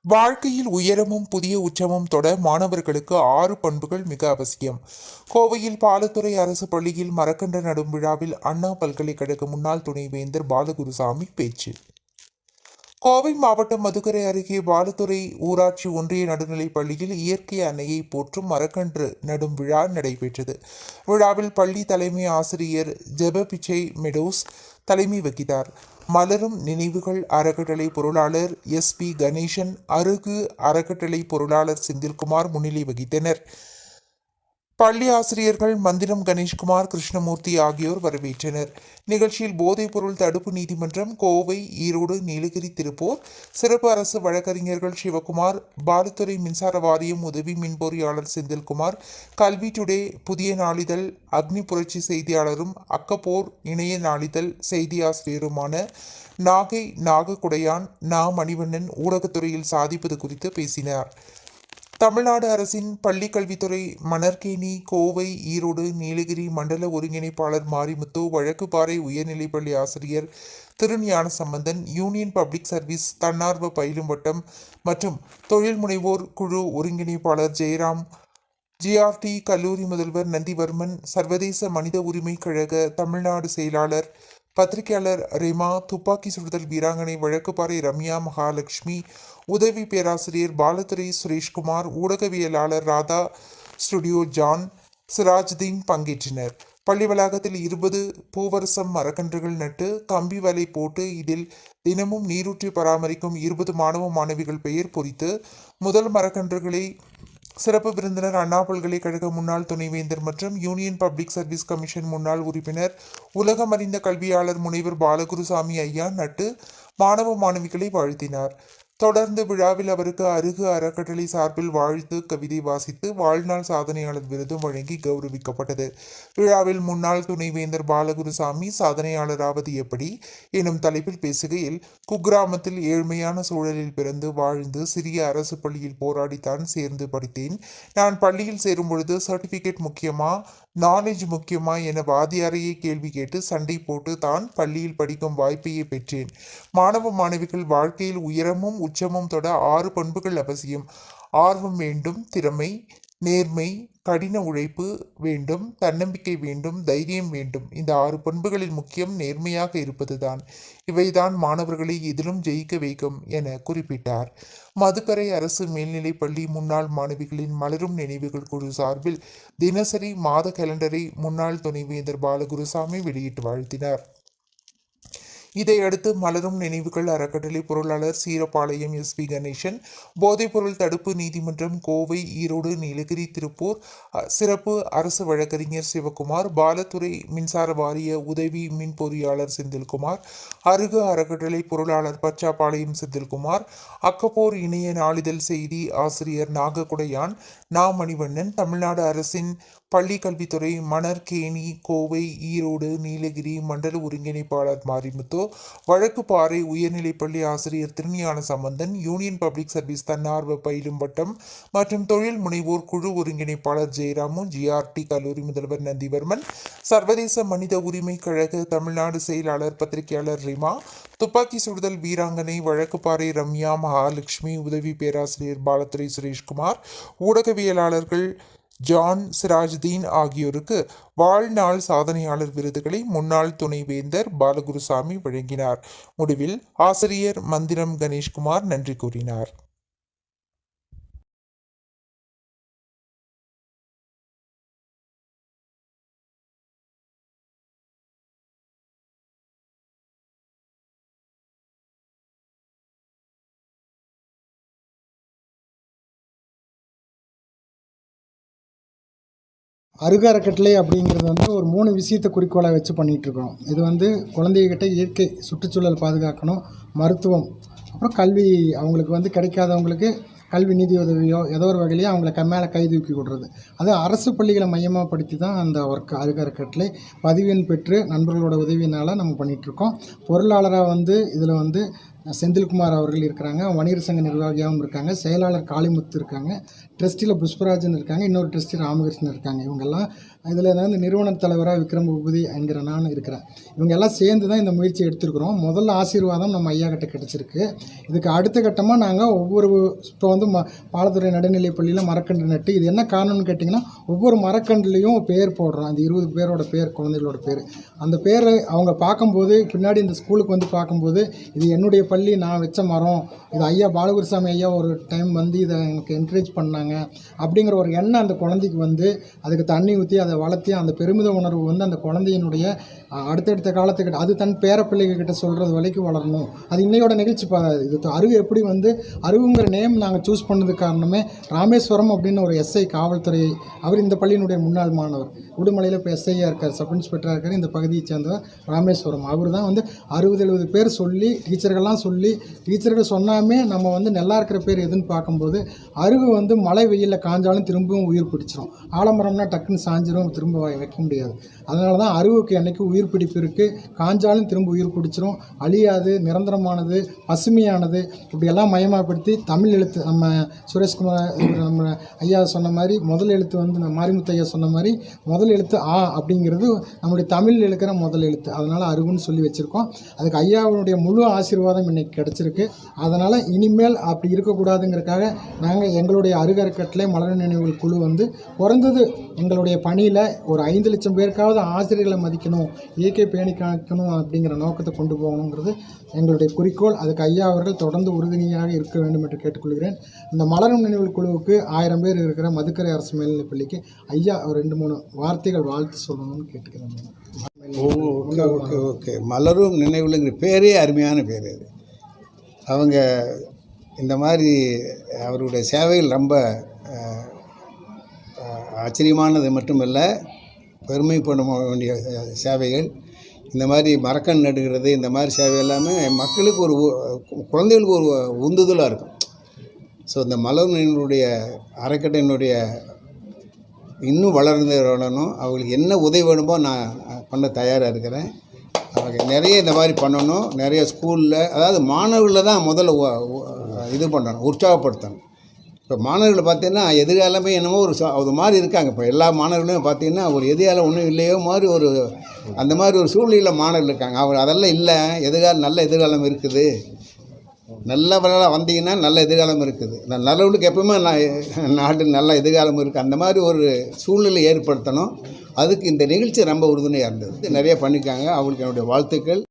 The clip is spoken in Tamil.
வாழ்க்கையில் உயரமும் புதிய உச்சமும் தொட மாணவர்களுக்கு 6 பண்புகள் மிக அவசியம். கோவையில் பாலத்துறை அரசு பள்ளியில் மரக்கன்று நடும் விழாவில் அண்ணா பல்கலைக்கழக முன்னாள் துணைவேந்தர் பாலகுருசாமி பேச்சு. கோவை மாவட்டம் மதுக்கரை அருகே பாலத்துறை ஊராட்சி ஒன்றிய நடுநிலைப் பள்ளியில் இயற்கை அன்னையை போற்றும் மரக்கன்று நடும் விழா நடைபெற்றது. விழாவில் பள்ளி தலைமை ஆசிரியர் ஜெபபிச்சை மெடோஸ் தலைமை வகித்தார். மலரும் நினைவுகள் அறக்கட்டளை பொருளாளர் SP கணேசன், அருகு அறக்கட்டளை பொருளாளர் செந்தில்குமார் முன்னிலை வகித்தனர். பள்ளி ஆசிரியர்கள் மந்திரம் கணேஷ்குமார், கிருஷ்ணமூர்த்தி ஆகியோர் வரவேற்றனர். நிகழ்ச்சியில் போதைப் பொருள் தடுப்பு நீதிமன்றம், கோவை, ஈரோடு, நீலகிரி, திருப்பூர் சிறப்பு அரசு வழக்கறிஞர்கள் சிவகுமார், பாலத்துறை மின்சார வாரியம் உதவி மின்பொறியாளர் செந்தில்குமார், கல்வி டுடே புதிய நாளிதழ் அக்னி புரட்சி செய்தியாளரும் அக்கப்போர் இணைய நாளிதழ் செய்தி ஆசிரியருமான நாகை நாககுடையான் மணிவண்ணன் ஊடகத்துறையில் சாதிப்பது குறித்து பேசினார். தமிழ்நாடு அரசின் பள்ளிக்கல்வித்துறை மணற்கேணி, கோவை, ஈரோடு, நீலகிரி மண்டல ஒருங்கிணைப்பாளர் மாரிமுத்து, வழக்குப்பாறை உயர்நிலைப்பள்ளி ஆசிரியர் திருஞான சம்பந்தன், யூனியன் பப்ளிக் சர்வீஸ் தன்னார்வ பயிலும் வட்டம் மற்றும் தொழில் முனைவோர் குழு ஒருங்கிணைப்பாளர் ஜெயராம், GRT கல்லூரி முதல்வர் நந்திவர்மன், சர்வதேச மனித உரிமை கழக தமிழ்நாடு செயலாளர் பத்திரிகையாளர் ரெமா, துப்பாக்கி சுடுதல் வீராங்கனை வழக்குப்பாறை ரம்யா மகாலட்சுமி, உதவி பேராசிரியர் பாலத்துறை சுரேஷ்குமார், ஊடகவியலாளர் ராதா, ஸ்டுடியோ ஜான், சிராஜ்தீன் பங்கேற்றனர். பள்ளி வளாகத்தில் 20 பூவரசம் மரக்கன்றுகள் நட்டு கம்பி வலை போட்டு இதில் தினமும் நீரூற்றி பராமரிக்கும் 20 மாணவ மாணவிகள் பெயர் பொறித்து முதல் மரக்கன்றுகளை சிறப்பு விருந்தினர் அண்ணா பல்கலைக்கழக முன்னாள் துணைவேந்தர் மற்றும் யூனியன் பப்ளிக் சர்வீஸ் கமிஷன் முன்னாள் உறுப்பினர் உலகம் அறிந்த கல்வியாளர் முனைவர் பாலகுருசாமி ஐயா நட்டு மாணவ மாணவிகளை வாழ்த்தினார். தொடர்ந்து விழாவில் அவருக்கு அருகு அறக்கட்டளை சார்பில் வாழ்த்து கவிதை வாசித்து வாழ்நாள் சாதனையாளர் விருதும் வழங்கி கௌரவிக்கப்பட்டது. விழாவில் முன்னாள் துணைவேந்தர் பாலகுருசாமி சாதனையாளராவது எப்படி எனும் தலைப்பில் பேசுகையில், குக்கிராமத்தில் ஏழ்மையான சூழலில் பிறந்து வாழ்ந்து சிறிய அரசு பள்ளியில் போராடித்தான் சேர்ந்து படித்தேன். நான் பள்ளியில் சேரும் பொழுது சர்டிபிகேட் முக்கியமா, நாலேஜ் முக்கியமா என வாதியாரையே கேள்வி கேட்டு சண்டை போட்டு தான் பள்ளியில் படிக்கும் வாய்ப்பையே பெற்றேன். மாணவ மாணவிகள் வாழ்க்கையில் உயரமும் உச்சமும் தொட 6 பண்புகள் அவசியம். ஆர்வம் வேண்டும், திறமை, நேர்மை, கடின உழைப்பு வேண்டும், தன்னம்பிக்கை வேண்டும், தைரியம் வேண்டும். இந்த 6 பண்புகளில் முக்கியம் நேர்மையாக இருப்பதுதான். இவைதான் மாணவர்களை எதிலும் ஜெயிக்க வைக்கும் என குறிப்பிட்டார். மதுக்கரை அரசு மேல்நிலைப் பள்ளி முன்னாள் மாணவிகளின் மலரும் நினைவுகள் குழு சார்பில் தினசரி மாத கேலண்டரை முன்னாள் துணைவேந்தர் பாலகுருசாமி வெளியிட்டு வாழ்த்தினார். இதையடுத்து மலரும் நினைவுகள் அறக்கட்டளை பொருளாளர் சீரப்பாளையம் SP கணேசன், போதைப்பொருள் தடுப்பு நீதிமன்றம் கோவை, ஈரோடு, நீலகிரி, திருப்பூர் சிறப்பு அரசு வழக்கறிஞர் சிவகுமார், பாலத்துறை மின்சார வாரிய உதவி மின் பொறியாளர் செந்தில்குமார், அருகு அறக்கட்டளை பொருளாளர் பச்சாப்பாளையம் செந்தில்குமார், அக்கப்போர் இணைய நாளிதழ் செய்தி ஆசிரியர் நாககுடையான் மணிவண்ணன், தமிழ்நாடு அரசின் பள்ளி கல்வித்துறை மணற்கேணி, கோவை, ஈரோடு, நீலகிரி மண்டல ஒருங்கிணைப்பாளர் மாரிமுத்து, வழக்குப்பாறை உயர்நிலைப்பள்ளி ஆசிரியர் திருஞான சம்பந்தன், யூனியன் பப்ளிக் சர்வீஸ் தன்னார்வ பயிலும் வட்டம் மற்றும் தொழில் முனைவோர் குழு ஒருங்கிணைப்பாளர் ஜெயராமு, GRT கல்லூரி முதல்வர் நந்திவர்மன், சர்வதேச மனித உரிமை கழக தமிழ்நாடு செயலாளர் பத்திரிகையாளர் ரிமா, துப்பாக்கி சுடுதல் வீராங்கனை வழக்குப்பாறை ரம்யா மகாலட்சுமி, உதவி பேராசிரியர் பாலத்துறை சுரேஷ்குமார், ஊடகவியலாளர்கள் ஜான், சிராஜ்தீன் ஆகியோருக்கு வாழ்நாள் சாதனையாளர் விருதுகளை முன்னாள் துணைவேந்தர் பாலகுருசாமி வழங்கினார். முடிவில் ஆசிரியர் மந்திரம் கணேஷ்குமார் நன்றி கூறினார். அருகு அறக்கட்டளை அப்படிங்கிறது வந்து ஒரு 3 விஷயத்தை குறிக்கோளாக வச்சு பண்ணிகிட்ருக்கோம். இது வந்து குழந்தைகிட்ட இயற்கை சுற்றுச்சூழல் பாதுகாக்கணும், மருத்துவம், அப்புறம் கல்வி. அவங்களுக்கு வந்து கிடைக்காதவங்களுக்கு கல்வி நிதி உதவியோ ஏதோ ஒரு வகையிலையோ அவங்கள மேலே கை தூக்கி விடுறது. அது அரசு பள்ளிகளை மையமாக படுத்தி தான் அந்த அருகு அறக்கட்டளை பதிவெண் பெற்று நண்பர்களோட உதவியினால் நம்ம பண்ணிகிட்ருக்கோம். பொருளாளராக வந்து இதில் வந்து செந்தில்குமார் அவர்கள் இருக்கிறாங்க, வணிகர் சங்க நிர்வாகியாகவும் இருக்காங்க, செயலாளர் காளிமுத்து இருக்காங்க, ட்ரஸ்டியில் புஷ்பராஜன் இருக்காங்க, இன்னொரு ட்ரஸ்டி ராமகிருஷ்ணன் இருக்காங்க. இவங்கெல்லாம் இதில் வந்து நிறுவன தலைவராக விக்ரம் பூபதி என்கிற நான் இருக்கிறேன். இவங்க எல்லாம் சேர்ந்து தான் இந்த முயற்சி எடுத்திருக்கிறோம். முதல்ல ஆசீர்வாதம் நம்ம ஐயா கிட்ட கிடச்சிருக்கு. இதுக்கு அடுத்த கட்டமாக நாங்கள் ஒவ்வொரு இப்போ வந்து பாலத்துறை நடுநிலைப்பள்ளியில் மரக்கன்று நட்டு, இது என்ன காரணம்னு கேட்டிங்கன்னா, ஒவ்வொரு மரக்கன்றுலேயும் பேர் போடுறோம். அந்த 20 பேரோட பேர், குழந்தைகளோட பேர். அந்த பேரை அவங்க பார்க்கும்போது, பின்னாடி இந்த ஸ்கூலுக்கு வந்து பார்க்கும்போது, இது என்னுடைய பள்ளி, நான் வச்ச மரம், இது ஐயா பாலகுருசாமி ஐயா ஒரு டைம் வந்து இதை எனக்கு என்கரேஜ் பண்ணாங்க அப்படிங்கிற ஒரு எண்ணம் அந்த குழந்தைக்கு வந்து, அதுக்கு தண்ணி ஊற்றி அதை வளர்த்தி அந்த பெருமித உணர்வு வந்து அந்த குழந்தையினுடைய அடுத்தடுத்த காலத்துக்கிட்ட அது தன் பேரப்பிள்ளைகிட்ட சொல்கிறது வரைக்கும் வளரணும். அது இன்னையோட நிகழ்ச்சி. இது அருகு எப்படி வந்து அருகுங்கிற நேம் நாங்கள் சூஸ் பண்ணதுக்கு காரணமே ராமேஸ்வரம் அப்படின்னு ஒரு எஸ்ஐ காவல்துறை, அவர் இந்த பள்ளியினுடைய முன்னாள் மாணவர், உடுமலையில் இப்போ எஸ்ஐயாக இருக்கார், சப் இன்ஸ்பெக்டராக இருக்கார். இந்த பகுதியை சேர்ந்தவர் ராமேஸ்வரம். அவர் தான் வந்து 60-70 பேர் சொல்லி, டீச்சர்கள்லாம் சொல்லி, டீச்சர்கள் சொன்னாமே நம்ம வந்து நல்லா இருக்கிற பேர் எதுன்னு பார்க்கும்போது, அருகு வந்து மழை வெயிலில் காஞ்சாலும் திரும்பவும் உயிர் பிடிச்சிரும். ஆலமரம்னா டக்குன்னு சாஞ்சிரும், திரும்ப வைக்க முடியாது. அதனால தான் அருகுக்கு என்றைக்கு உயிர் பிடிப்பு இருக்குது, காஞ்சாலும் திரும்ப உயிர் பிடிச்சிரும், அழியாது, நிரந்தரமானது, பசுமையானது, இப்படியெல்லாம் மயமாகப்படுத்தி தமிழ் எழுத்து, நம்ம சுரேஷ்குமார் நம்ம ஐயா சொன்ன மாதிரி முதல் எழுத்து வந்து நம்ம மாரிமுத்து ஐயா சொன்ன மாதிரி முதல் எழுத்து ஆ அப்படிங்கிறது நம்முடைய தமிழ் எழுக்கிற முதல் எழுத்து. அதனால் அருகுன்னு சொல்லி வச்சுருக்கோம். அதுக்கு ஐயாவுடைய முழு ஆசீர்வாதம் இன்றைக்கி கிடச்சிருக்கு. அதனால் இனிமேல் அப்படி இருக்கக்கூடாதுங்கிறதுக்காக நாங்கள் எங்களுடைய அருகறக்கட்டளை மலர் நினைவுகள் குழு வந்து குறைந்தது எங்களுடைய பணியில் ஒரு 5 லட்சம் பேருக்காவது ஆசிரியர்களை மதிக்கணும், இயற்கை பேணி காக்கணும் அப்படிங்கிற நோக்கத்தை கொண்டு போகணுங்கிறது எங்களுடைய குறிக்கோள். அதுக்கு ஐயா அவர்கள் தொடர்ந்து உறுதுணையாக இருக்க வேண்டும் என்று கேட்டுக்கொள்கிறேன். இந்த மலரும் நினைவுகள் குழுவுக்கு 1000 பேர் இருக்கிற மதுக்கரை அரசு மேல்நிலைப் பள்ளிக்கு ஐயா ஒரு 2-3 வார்த்தைகள் வாழ்த்து சொல்லணும்னு கேட்டுக்கிறேன். ஓகே. மலரும் நினைவுகளுங்கிற பேரே அருமையான பேர். அது அவங்க இந்த மாதிரி அவருடைய சேவைகள் ரொம்ப ஆச்சரியமானது மட்டுமல்ல, பெருமைப்பட வேண்டிய சேவைகள். இந்த மாதிரி மரக்கன் நடுகிறது, இந்த மாதிரி சேவை எல்லாமே மக்களுக்கு ஒரு குழந்தைகளுக்கு ஒரு உந்துதலாக இருக்கும். ஸோ இந்த மலர் நினைவுடைய அறக்கட்டளையினுடைய இன்னும் வளரணும். அவங்களுக்கு என்ன உதவி வேணுமோ நான் பண்ண தயாராக இருக்கிறேன். அவங்க நிறைய இந்த மாதிரி பண்ணணும். நிறைய ஸ்கூலில், அதாவது மாணவர்களில் தான் முதல்ல இது பண்ணணும், உற்சாகப்படுத்தணும். இப்போ மாணவர்களை பார்த்தீங்கன்னா எதிர்காலமே என்னமோ ஒரு மாதிரி இருக்காங்க. இப்போ எல்லா மாணவர்களையும் பார்த்தீங்கன்னா ஒரு எதிர்காலம் ஒன்றும் இல்லையோ மாதிரி அந்த மாதிரி ஒரு சூழ்நிலையில் மாணவர்கள் இருக்காங்க. அவர் அதெல்லாம் இல்லை, நல்ல எதிர்காலம் இருக்குது, நல்லவர்களாக வந்தீங்கன்னா நல்ல எதிர்காலம் இருக்குது, நல்லவர்களுக்கு எப்பவுமே நாட்டில் நல்ல எதிர்காலம் இருக்குது. அந்த மாதிரி ஒரு சூழ்நிலை ஏற்படுத்தணும். அதுக்கு இந்த நிகழ்ச்சி ரொம்ப உறுதுணையாக இருந்தது. நிறைய பண்ணியிருக்காங்க. அவங்களுக்கு என்னுடைய வாழ்த்துக்கள்.